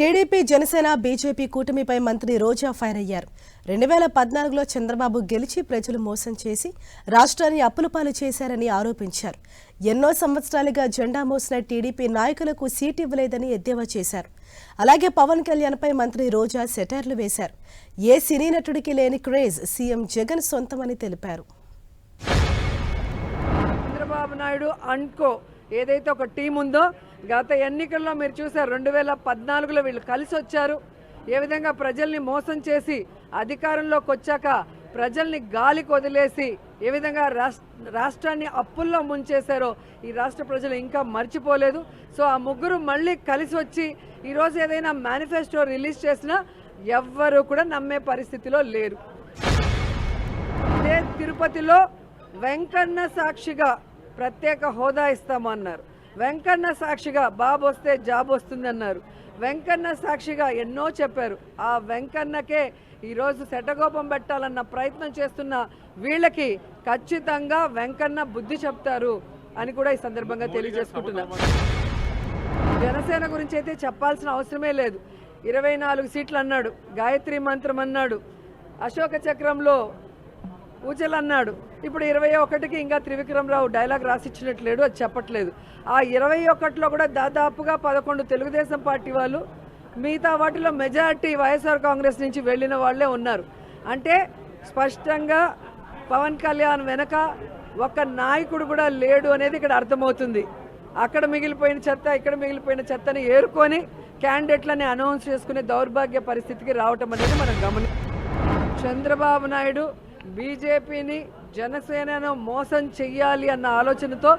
TDP Janasena BJP కూటమిపై మంత్రి రోజా fire అయ్యారు. 2014లో చంద్రబాబు గెలిచి ప్రజలు మోసం చేసి రాష్ట్రాన్ని అప్పులపాలు చేశారని ఆరోపించారు. ఎన్నో సంవత్సరాలుగా జెండా మోసిన టీడీపీ నాయకులకు సీట్ ఇవ్వలేదని ఎద్దేవా చేశారు. అలాగే పవన్ కళ్యాణ్పై మంత్రి రోజా సెటైర్లు వేశారు. ఏ సినీ నటుడికి లేని క్రేజ్ సీఎం జగన్ సొంతమని తెలిపారు. చంద్రబాబు నాయుడు అనుకో ఏదైతే ఒక టీం ఉందో గత ఎన్నికల్లో మీరు చూసారు 2014లో వీళ్ళు కలిసి వచ్చారు. ఏ విధంగా ప్రజల్ని మోసం చేసి అధికారంలోకి వచ్చాక ప్రజల్ని గాలికి వదిలేసి ఏ విధంగా రాష్ట్రాన్ని అప్పుల్లో ముంచేశారో ఈ రాష్ట్ర ప్రజలు ఇంకా మర్చిపోలేదు. సో ఆ ముగ్గురు మళ్ళీ కలిసి వచ్చి ఈరోజు ఏదైనా మేనిఫెస్టో రిలీజ్ చేసినా ఎవ్వరూ కూడా నమ్మే పరిస్థితిలో లేరు. ఇదే తిరుపతిలో వెంకన్న సాక్షిగా ప్రత్యేక హోదా ఇస్తామన్నారు. వెంకన్న సాక్షిగా బాబు వస్తే జాబ్ వస్తుందన్నారు. వెంకన్న సాక్షిగా ఎన్నో చెప్పారు. ఆ వెంకన్నకే ఈరోజు శటగోపం పెట్టాలన్న ప్రయత్నం చేస్తున్న వీళ్ళకి ఖచ్చితంగా వెంకన్న బుద్ధి చెప్తారు అని కూడా ఈ సందర్భంగా తెలియజేసుకుంటున్నాం. జనసేన గురించి అయితే చెప్పాల్సిన అవసరమే లేదు. 24 సీట్లు అన్నాడు, గాయత్రి మంత్రం అన్నాడు, అశోక చక్రంలో ఊచలు అన్నాడు. ఇప్పుడు 21కి ఇంకా త్రివిక్రమరావు డైలాగ్ రాసిచ్చినట్లేడు, అది చెప్పట్లేదు. ఆ 21లో కూడా దాదాపుగా 11 తెలుగుదేశం పార్టీ వాళ్ళు, మిగతా వాటిలో మెజారిటీ వైఎస్ఆర్ కాంగ్రెస్ నుంచి వెళ్ళిన వాళ్ళే ఉన్నారు. అంటే స్పష్టంగా పవన్ కళ్యాణ్ వెనక ఒక నాయకుడు కూడా లేడు అనేది ఇక్కడ అర్థమవుతుంది. అక్కడ మిగిలిపోయిన చెత్త ఇక్కడ మిగిలిపోయిన చెత్తని ఏరుకొని క్యాండిడేట్లని అనౌన్స్ చేసుకునే దౌర్భాగ్య పరిస్థితికి రావటం అనేది మనం చంద్రబాబు నాయుడు బీజేపీని జనసేనను మోసం చెయ్యాలి అన్న ఆలోచనతో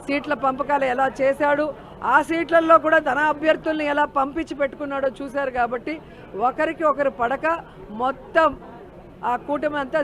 సీట్ల పంపకాలు ఎలా చేశాడు, ఆ సీట్లలో కూడా తన అభ్యర్థుల్ని ఎలా పంపించి పెట్టుకున్నాడో చూశారు. కాబట్టి ఒకరికి ఒకరు పడక మొత్తం ఆ కూటమి అంతా